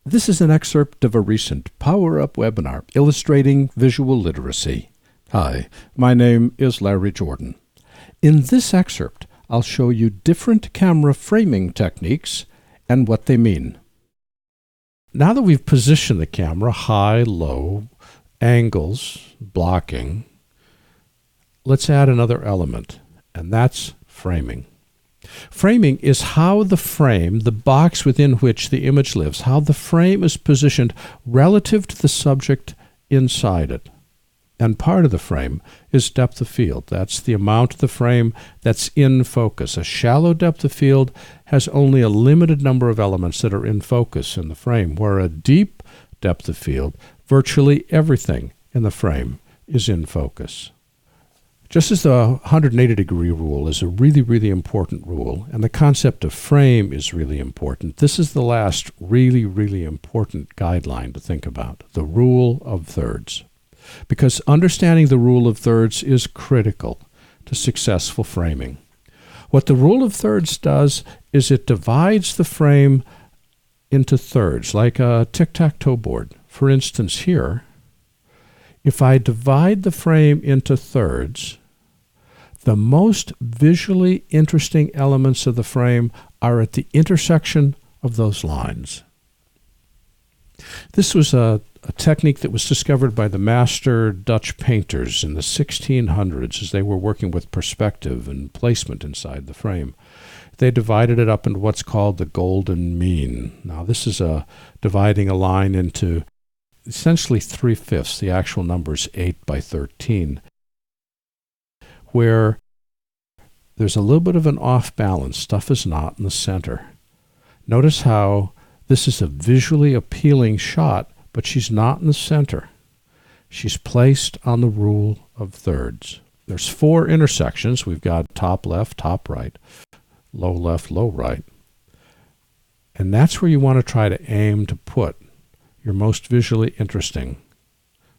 This is an excerpt of a recent Power Up webinar illustrating visual literacy. Hi, my name is Larry Jordan. In this excerpt, I'll show you different camera framing techniques and what they mean. Now that we've positioned the camera high, low, angles, blocking, let's add another element, and that's framing. Framing is how the frame, the box within which the image lives, how the frame is positioned relative to the subject inside it. And part of the frame is depth of field. That's the amount of the frame that's in focus. A shallow depth of field has only a limited number of elements that are in focus in the frame, where a deep depth of field, virtually everything in the frame is in focus. Just as the 180-degree rule is a really, really important rule, and the concept of frame is really important, this is the last really, really important guideline to think about, the rule of thirds. Because understanding the rule of thirds is critical to successful framing. What the rule of thirds does is it divides the frame into thirds, like a tic-tac-toe board. For instance, here, if I divide the frame into thirds, the most visually interesting elements of the frame are at the intersection of those lines. This was a technique that was discovered by the master Dutch painters in the 1600s as they were working with perspective and placement inside the frame. They divided it up into what's called the golden mean. Now this is dividing a line into essentially 3/5. The actual number is 8 by 13. Where there's a little bit of an off balance. Stuff is not in the center. Notice how this is a visually appealing shot, but she's not in the center. She's placed on the rule of thirds. There's 4 intersections. We've got top left, top right, low left, low right. And that's where you want to try to aim to put your most visually interesting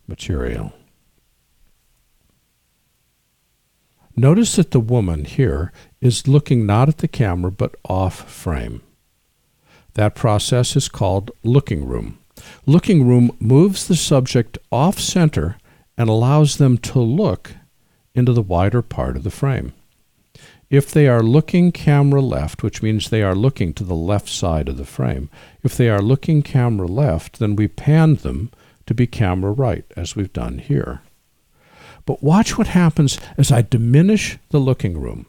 material. Notice that the woman here is looking not at the camera but off frame. That process is called looking room. Looking room moves the subject off center and allows them to look into the wider part of the frame. If they are looking camera left, which means they are looking to the left side of the frame, if they are looking camera left, then we pan them to be camera right, as we've done here. But watch what happens as I diminish the looking room.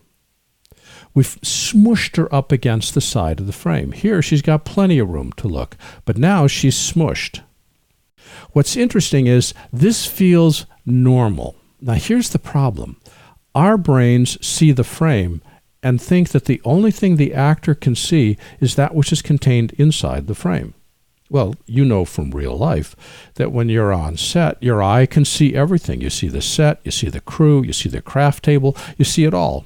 We've smushed her up against the side of the frame. Here she's got plenty of room to look, but now she's smushed. What's interesting is this feels normal. Now here's the problem. Our brains see the frame and think that the only thing the actor can see is that which is contained inside the frame. Well, you know from real life that when you're on set, your eye can see everything. You see the set, you see the crew, you see the craft table, you see it all.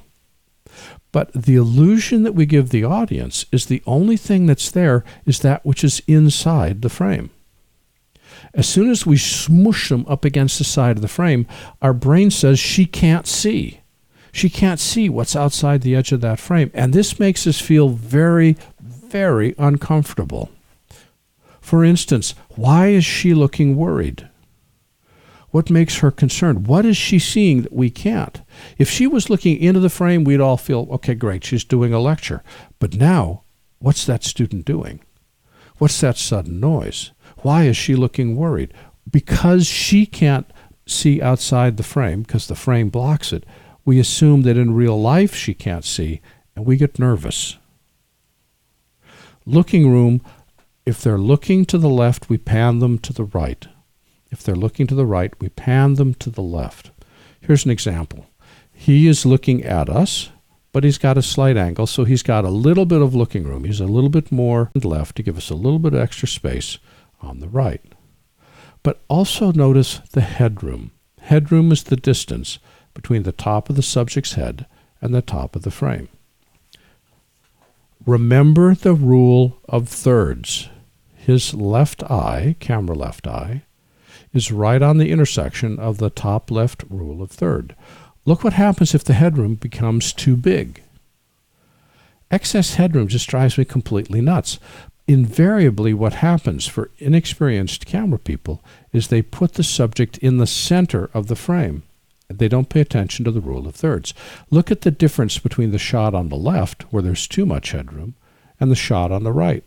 But the illusion that we give the audience is the only thing that's there is that which is inside the frame. As soon as we smush them up against the side of the frame, our brain says she can't see. She can't see what's outside the edge of that frame. And this makes us feel very, very uncomfortable. For instance, why is she looking worried? What makes her concerned? What is she seeing that we can't? If she was looking into the frame, we'd all feel, okay, great, she's doing a lecture. But now, what's that student doing? What's that sudden noise? Why is she looking worried? Because she can't see outside the frame, because the frame blocks it, we assume that in real life she can't see, and we get nervous. Looking room. If they're looking to the left, we pan them to the right. If they're looking to the right, we pan them to the left. Here's an example. He is looking at us, but he's got a slight angle, so he's got a little bit of looking room. He's a little bit more left to give us a little bit of extra space on the right. But also notice the headroom. Headroom is the distance between the top of the subject's head and the top of the frame. Remember the rule of thirds. His left eye, camera left eye, is right on the intersection of the top left rule of third. Look what happens if the headroom becomes too big. Excess headroom just drives me completely nuts. invariably what happens for inexperienced camera people is they put the subject in the center of the frame. They don't pay attention to the rule of thirds. Look at the difference between the shot on the left, where there's too much headroom, and the shot on the right,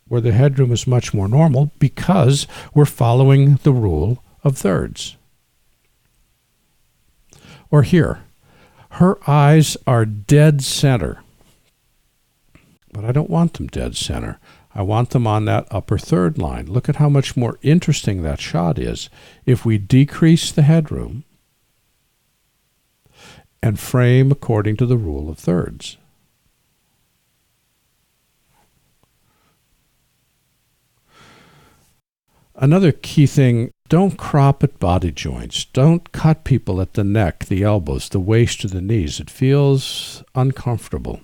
where the headroom is much more normal because we're following the rule of thirds. Or here, her eyes are dead center. But I don't want them dead center. I want them on that upper third line. Look at how much more interesting that shot is if we decrease the headroom and frame according to the rule of thirds. Another key thing, don't crop at body joints. Don't cut people at the neck, the elbows, the waist, or the knees. It feels uncomfortable.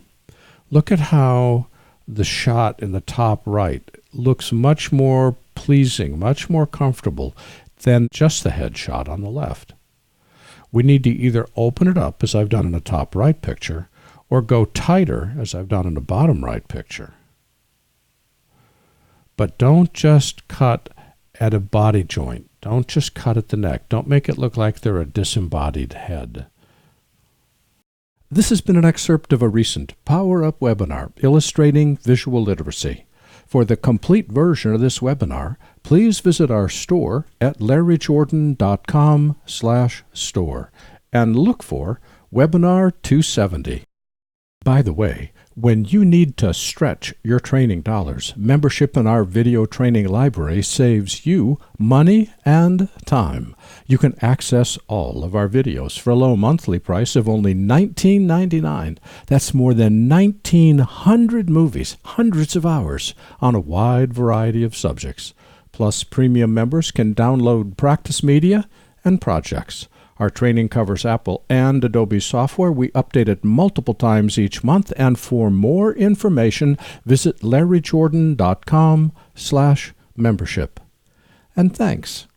Look at how the shot in the top right looks much more pleasing, much more comfortable than just the head shot on the left. We need to either open it up, as I've done in the top right picture, or go tighter, as I've done in the bottom right picture. But don't just cut at a body joint. Don't just cut at the neck. Don't make it look like they're a disembodied head. This has been an excerpt of a recent Power Up webinar illustrating visual literacy. For the complete version of this webinar, please visit our store at larryjordan.com/store and look for Webinar 270. By the way, when you need to stretch your training dollars, membership in our video training library saves you money and time. You can access all of our videos for a low monthly price of only $19.99. That's more than 1,900 movies, hundreds of hours, on a wide variety of subjects. Plus, premium members can download practice media and projects. Our training covers Apple and Adobe software. We update it multiple times each month. And for more information, visit larryjordan.com/membership. And thanks.